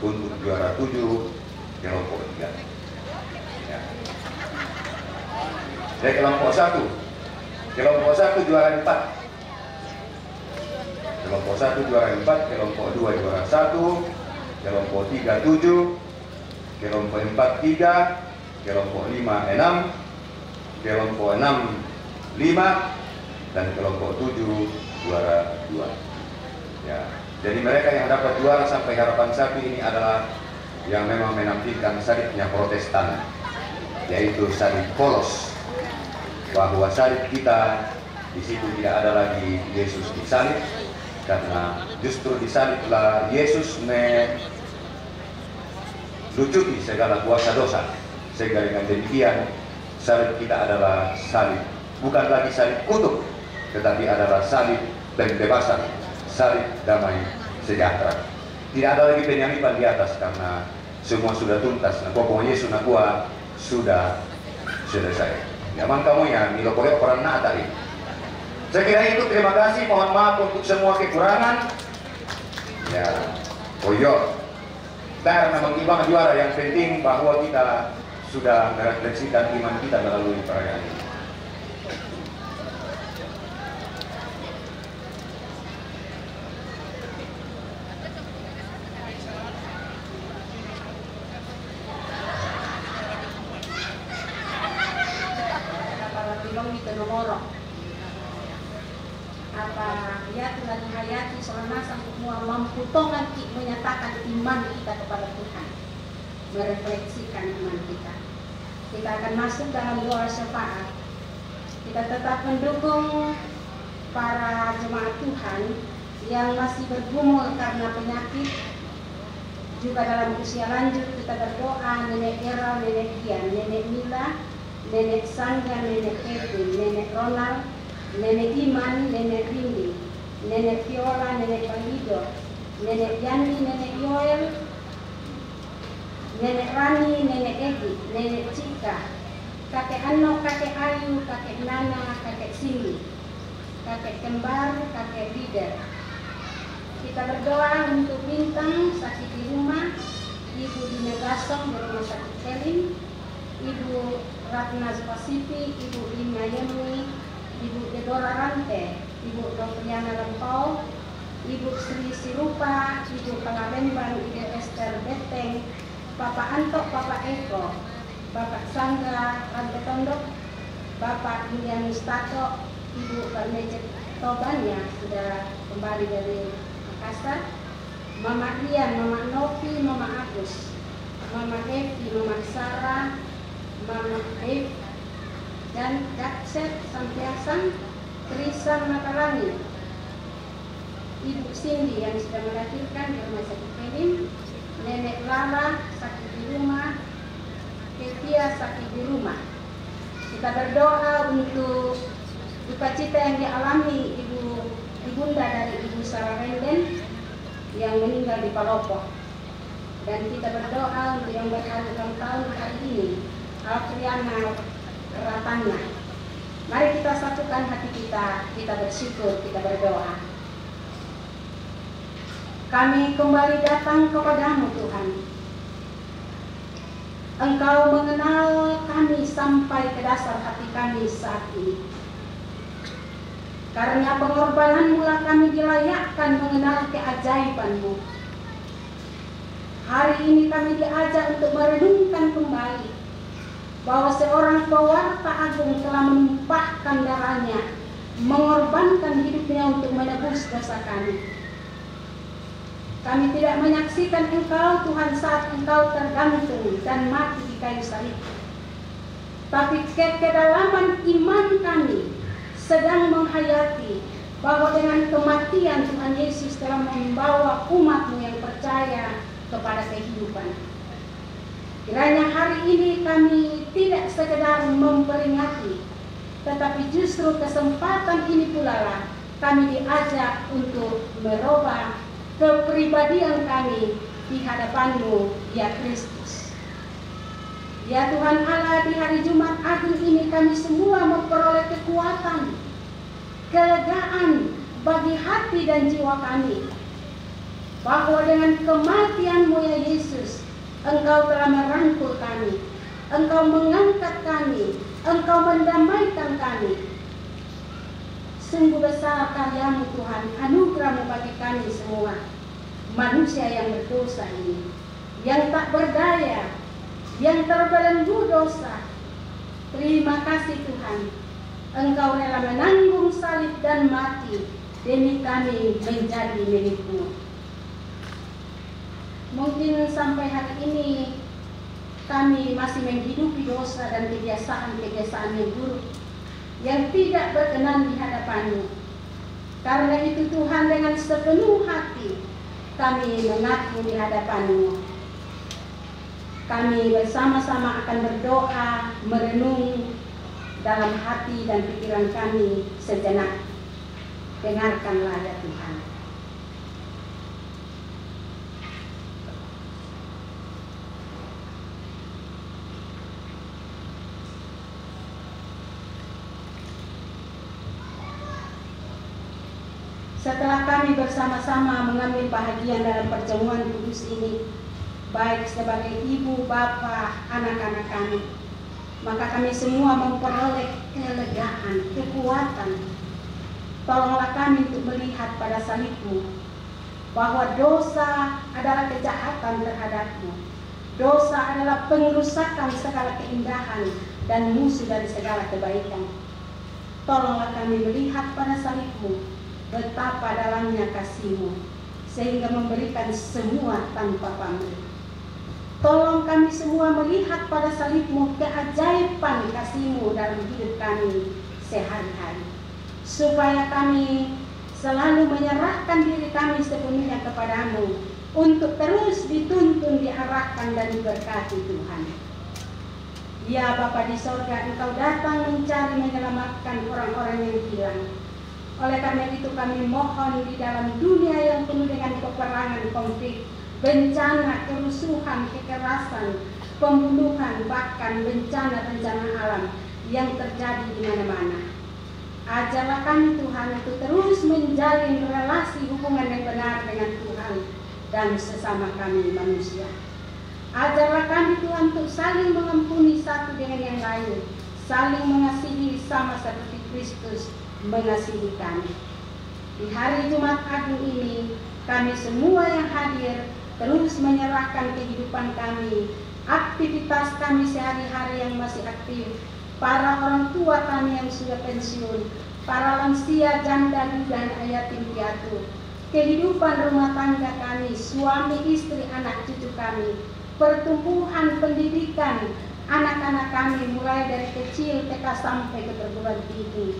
untuk juara 7 kelompok 3. Ya. Dari kelompok 1 juara 4. Kelompok 1 juara 4, kelompok 2 juara 1, kelompok 3 7, kelompok 4 3, kelompok 5 6, kelompok 6 5, dan kelompok 7 juara 2. Ya, jadi mereka yang dapat juara sampai harapan sapi ini adalah yang memang menampilkan salibnya Protestan, yaitu salib polos, bahwa salib kita di situ tidak ada lagi Yesus disalib, karena justru disaliblah Yesus melucuti segala kuasa dosa. Sehingga dengan demikian salib kita adalah salib, bukan lagi salib kutuk, tetapi adalah salib pembebasan, salib damai sejahtera. Tidak ada lagi penyaliban di atas karena semua sudah tuntas. Nah, pokoknya Yesus nakua sudah selesai. Yaman kamu ya, nilokore orang tadi. Saya kira itu, terima kasih, mohon maaf untuk semua kekurangan. Ya, koyo. Dan memang Ibang juara, yang penting bahwa kita sudah merefleksikan iman kita melalui perayaan ini. Hayati selama semua mampu tongan menyatakan iman kita kepada Tuhan, merefleksikan iman kita. Kita akan masuk dalam doa syafaat. Kita tetap mendukung para jemaat Tuhan yang masih bergumul karena penyakit, juga dalam usia lanjut. Kita berdoa Nenek Era, Nenek Dian, Nenek Mila, Nenek Sangga, Nenek Kevin, Nenek Ronald, Nenek Iman, Nenek Rindi, Nenek Viola, Nenek Balido, Nenek Yani, Nenek Yoel, Nenek Rani, Nenek Egi, Nenek Cika, Kakek Ano, Kakek Ayu, Kakek Nana, Kakek Cindy, Kakek Kembar, Kakek Bider. Kita berdoa untuk Bintang sakit di rumah, Ibu Dina Gasong di rumah sakit Kelim, Ibu Ratna Spasifi, Ibu Lina Yemi, Ibu Dedora Rante, Ibu Dopriana Lempau, Ibu Sri Sirupa, Ibu Pangalemban, Ibu Esther Beteng, Bapak Antok, Bapak Eko, Bapak Sangga Rante Tondok, Bapak Indian Stato, Ibu Barnecet Tobannya sudah kembali dari Makassar, Mama Rian, Mama Novi, Mama Agus, Mama Evi, Mama Sarah, Mama Ev, dan Dakset Sampiasan, Trisan Matalangi, Ibu Cindy yang sudah melahirkan di rumah sakit Kelim, Nenek Lala sakit di rumah, Ketia sakit di rumah. Kita berdoa untuk duka cita yang dialami ibunda dari Ibu Sarah Renden yang meninggal di Palopo. Dan kita berdoa untuk yang berhari ulang tahun hari ini, Altriana Ratana. Mari kita satukan hati kita bersyukur, kita berdoa. Kami kembali datang kepadamu Tuhan. Engkau mengenal kami sampai ke dasar hati kami saat ini. Karena pengorbananmu lah kami dilayakkan mengenal keajaibanmu. Hari ini kami diajak untuk merenungkan kembali bahwa seorang pewarta agung telah menumpahkan darahnya, mengorbankan hidupnya untuk menebus dosa kami. Kami tidak menyaksikan Engkau Tuhan saat Engkau tergantung dan mati di kayu salib. Tapi kedalaman iman kami sedang menghayati bahwa dengan kematian Tuhan Yesus telah membawa umat-Mu yang percaya kepada kehidupan. Kiranya hari ini kami tidak sekedar memperingati, tetapi justru kesempatan ini pula lah kami diajak untuk merubah kepribadian kami di hadapan-Mu, ya Kristus. Ya Tuhan Allah, di hari Jumat Agung ini kami semua memperoleh kekuatan, kelegaan bagi hati dan jiwa kami, bahwa dengan kematian-Mu ya Yesus, Engkau telah merangkul kami, Engkau mengangkat kami, Engkau mendamaikan kami. Sungguh besar karya-Mu Tuhan, anugerah-Mu bagi kami semua, manusia yang berdosa ini, yang tak berdaya, yang terbelenggu dosa. Terima kasih Tuhan, Engkau rela menanggung salib dan mati demi kami menjadi milik-Mu. Mungkin sampai hari ini kami masih menghidupi dosa dan kebiasaan-kebiasaan yang buruk yang tidak berkenan di hadapan-Mu. Karena itu Tuhan, dengan sepenuh hati kami mengaku di hadapan-Mu. Kami bersama-sama akan berdoa, merenung dalam hati dan pikiran kami sejenak. Dengarkanlah ya Tuhan. Setelah kami bersama-sama mengambil bahagian dalam perjamuan kudus ini, baik sebagai ibu, bapa, anak-anak kami, maka kami semua memperoleh kelegaan, kekuatan. Tolonglah kami untuk melihat pada salib-Mu bahwa dosa adalah kejahatan terhadap-Mu. Dosa adalah pengerusakan segala keindahan dan musuh dari segala kebaikan. Tolonglah kami melihat pada salib-Mu betapa dalamnya kasih-Mu, sehingga memberikan semua tanpa pamrih. Tolong kami semua melihat pada salib-Mu keajaiban kasih-Mu dalam hidup kami sehari-hari, supaya kami selalu menyerahkan diri kami sepenuhnya kepada-Mu, untuk terus dituntun, diarahkan dan diberkati Tuhan. Ya Bapa di sorga, Engkau datang mencari menyelamatkan orang-orang yang hilang. Oleh karena itu kami mohon, di dalam dunia yang penuh dengan peperangan, konflik, bencana, kerusuhan, kekerasan, pembunuhan, bahkan bencana-bencana alam yang terjadi di mana-mana, ajarlah kami Tuhan untuk terus menjalin relasi hubungan yang benar dengan Tuhan dan sesama kami manusia. Ajarlah kami Tuhan untuk saling mengampuni satu dengan yang lain, saling mengasihi sama seperti Kristus mengasihi kami. Di hari Jumat Agung ini, kami semua yang hadir terus menyerahkan kehidupan kami, aktivitas kami sehari-hari yang masih aktif, para orang tua kami yang sudah pensiun, para lansia, janda, duda, dan yatim piatu, kehidupan rumah tangga kami, suami, istri, anak cucu kami, pertumbuhan pendidikan anak-anak kami mulai dari kecil TK sampai ke perguruan tinggi.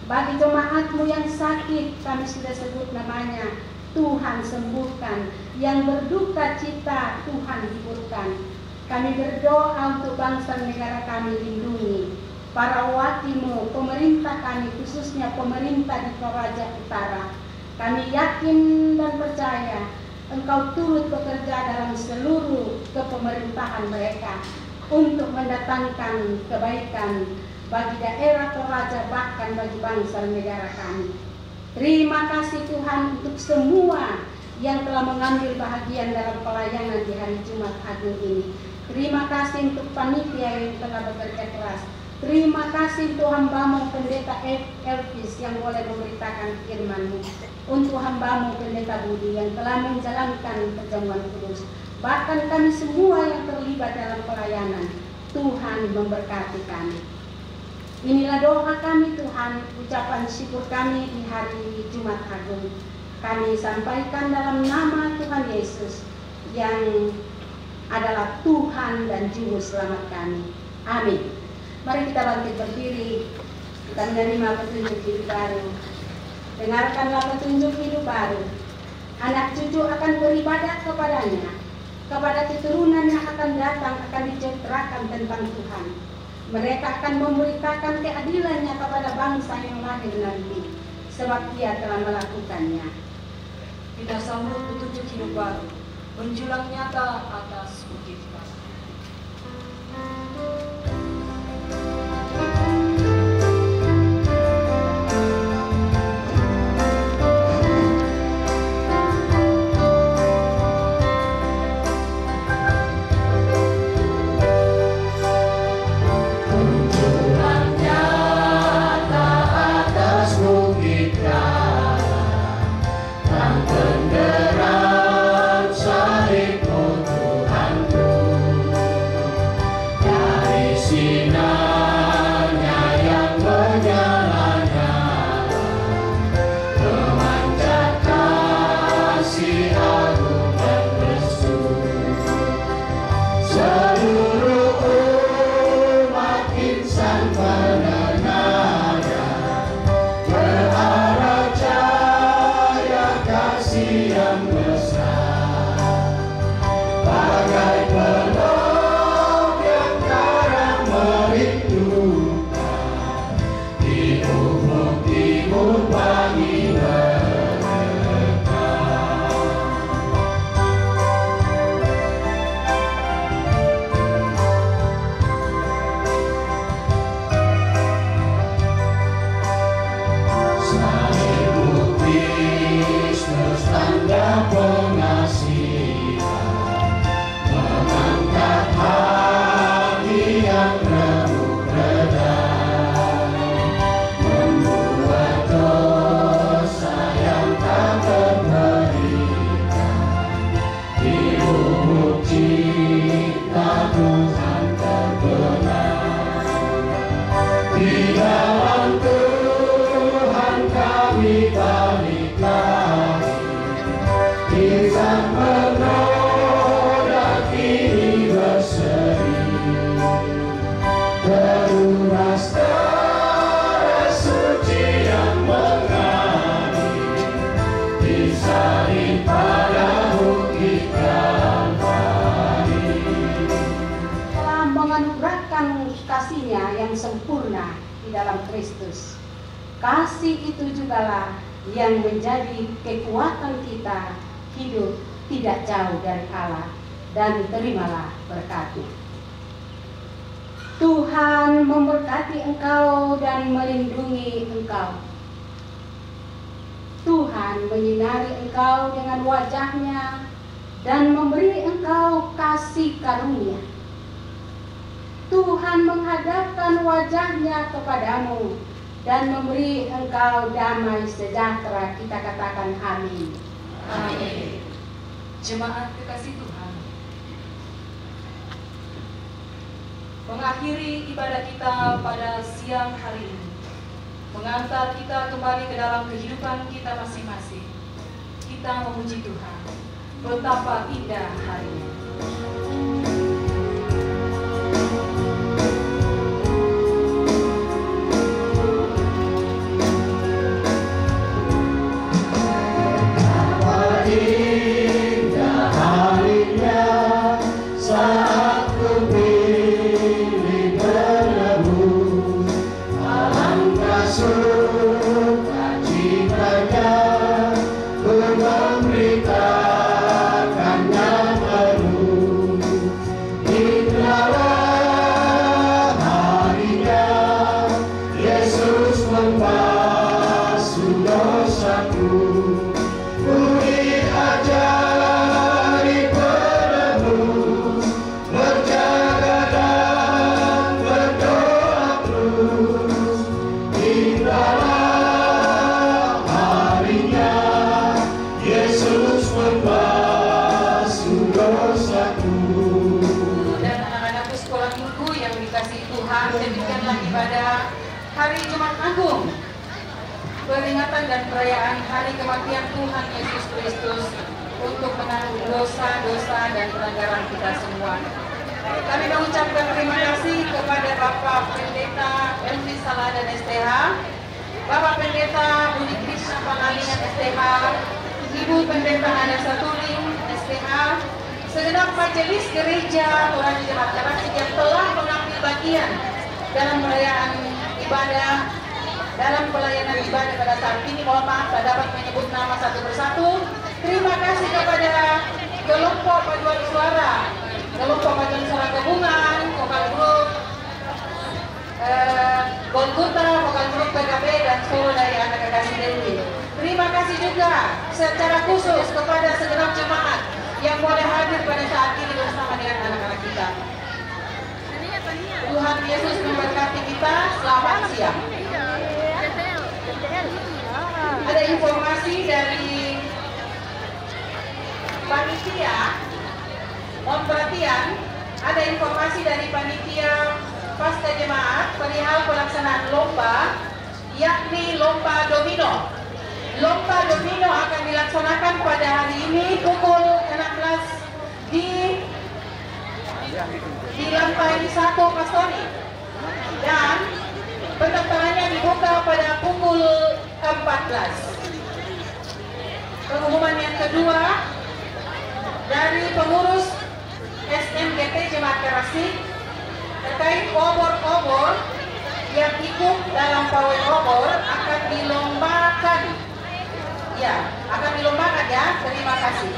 Bagi jemaat-Mu yang sakit, kami sudah sebut namanya, Tuhan sembuhkan. Yang berduka cita, Tuhan hiburkan. Kami berdoa untuk bangsa negara kami, lindungi. Para wati-Mu, pemerintah kami, khususnya pemerintah di Toraja Utara, kami yakin dan percaya Engkau turut bekerja dalam seluruh kepemerintahan mereka untuk mendatangkan kebaikan bagi daerah Toraja, bahkan bagi bangsa negara kami. Terima kasih Tuhan untuk semua yang telah mengambil bahagian dalam pelayanan di hari Jumat Agung ini. Terima kasih untuk panitia yang telah bekerja keras. Terima kasih untuk hamba-Mu Pendeta Elvis yang boleh memberitakan firman-Mu. Untuk hamba-Mu Pendeta Budi yang telah menjalankan perjamuan kudus. Bahkan kami semua yang terlibat dalam pelayanan, Tuhan memberkati kami. Inilah doa kami Tuhan, ucapan syukur kami di hari Jumat Agung. kami sampaikan dalam nama Tuhan Yesus yang adalah Tuhan dan Juru Selamat kami. Amin. Mari kita bangkit berdiri, kita menerima petunjuk hidup baru. Dengarkanlah petunjuk hidup baru. Anak cucu akan beribadat kepadanya, kepada keturunan yang akan datang akan diceritakan tentang Tuhan. Mereka akan memberitakan keadilannya kepada bangsa yang lahir nanti, sebab Dia telah melakukannya. Kita sambut petunjuk hidup baru, menjulang nyata atas bukit kita. Sempurna di dalam Kristus. Kasih itu jugalah yang menjadi kekuatan kita hidup tidak jauh dari Allah, dan terimalah berkatnya. Tuhan memberkati engkau dan melindungi engkau. Tuhan menyinari engkau dengan wajahnya dan memberi engkau kasih karunia. Tuhan menghadapkan wajahnya kepadamu dan memberi engkau damai sejahtera. Kita katakan amin. Amin. Jemaat kekasih Tuhan, mengakhiri ibadah kita pada siang hari ini, mengantar kita kembali ke dalam kehidupan kita masing-masing. Kita memuji Tuhan, betapa indah hari ini. Indah peringatan dan perayaan hari kematian Tuhan Yesus Kristus untuk menanggung dosa-dosa dan pelanggaran kita semua. Kami mengucapkan terima kasih kepada Bapak Pendeta Elvi Saladan STH, Bapak Pendeta Budi Krishna Pangalingan STH, Ibu Pendeta Ana Satuling STH, segenap majelis gereja Tuhan Jemaat Karasi yang telah mengambil bagian dalam perayaan ibadah, dalam pelayanan ibadah pada saat ini. Mohon maaf tak dapat menyebut nama satu persatu. Terima kasih kepada kelompok paduan suara, kelompok paduan suara gabungan, vokal grup Golgota, vokal grup PKB dan seluruh dari anak kekasih Dewi. Terima kasih juga secara khusus kepada segenap jemaat yang boleh hadir pada saat ini bersama dengan anak-anak kita. Tuhan Yesus memberkati kita. Selamat siang. Ada informasi dari panitia, mohon perhatian, ada informasi dari panitia Pasca Jemaat perihal pelaksanaan lomba, yakni lomba domino. Lomba domino akan dilaksanakan pada hari ini pukul 16 di lantai 1 Pastoni, dan pendaftarannya dibuka pada pukul 14. Pengumuman yang kedua dari pengurus SMGT Jemaat Karasi terkait obor-obor yang ikut dalam pawai obor akan dilombakan. Ya, akan dilombakan ya. Terima kasih.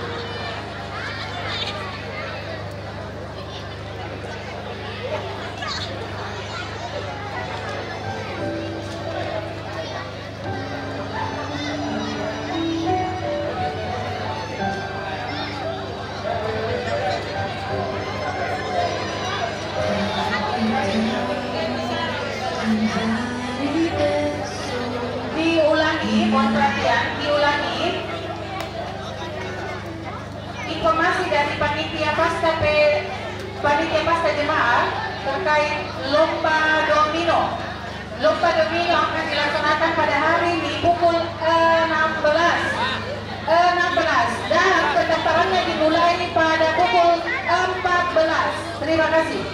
Diulangi, mohon perhatian, diulangi. Informasi dari panitia Pasca Jemaat terkait lomba domino. Lomba domino akan dilaksanakan pada hari ini pukul 16 dan pendaftarannya dimulai pada pukul 14. Terima kasih.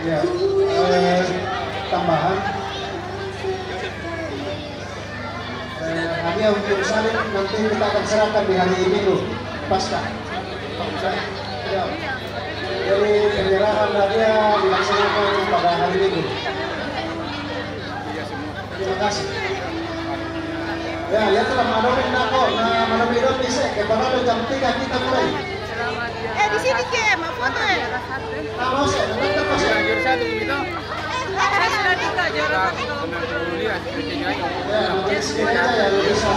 Ya, tambahan hadiah untuk salib nanti kita akan serahkan di hari Minggu Pasca. Ya. Jadi penyerahan hadiah dilaksanakan pada hari Minggu. Terima kasih. Ya, lihatlah Manomin Nako, Manomin bisa kepada jam 3 kita mulai. Di sini ke, mau foto ya? Mau saya, nanti pas Juara satu gitu. Saya sudah nikah juara satu. Benar, kuliah. ya, nanti segini aja ya, bisa.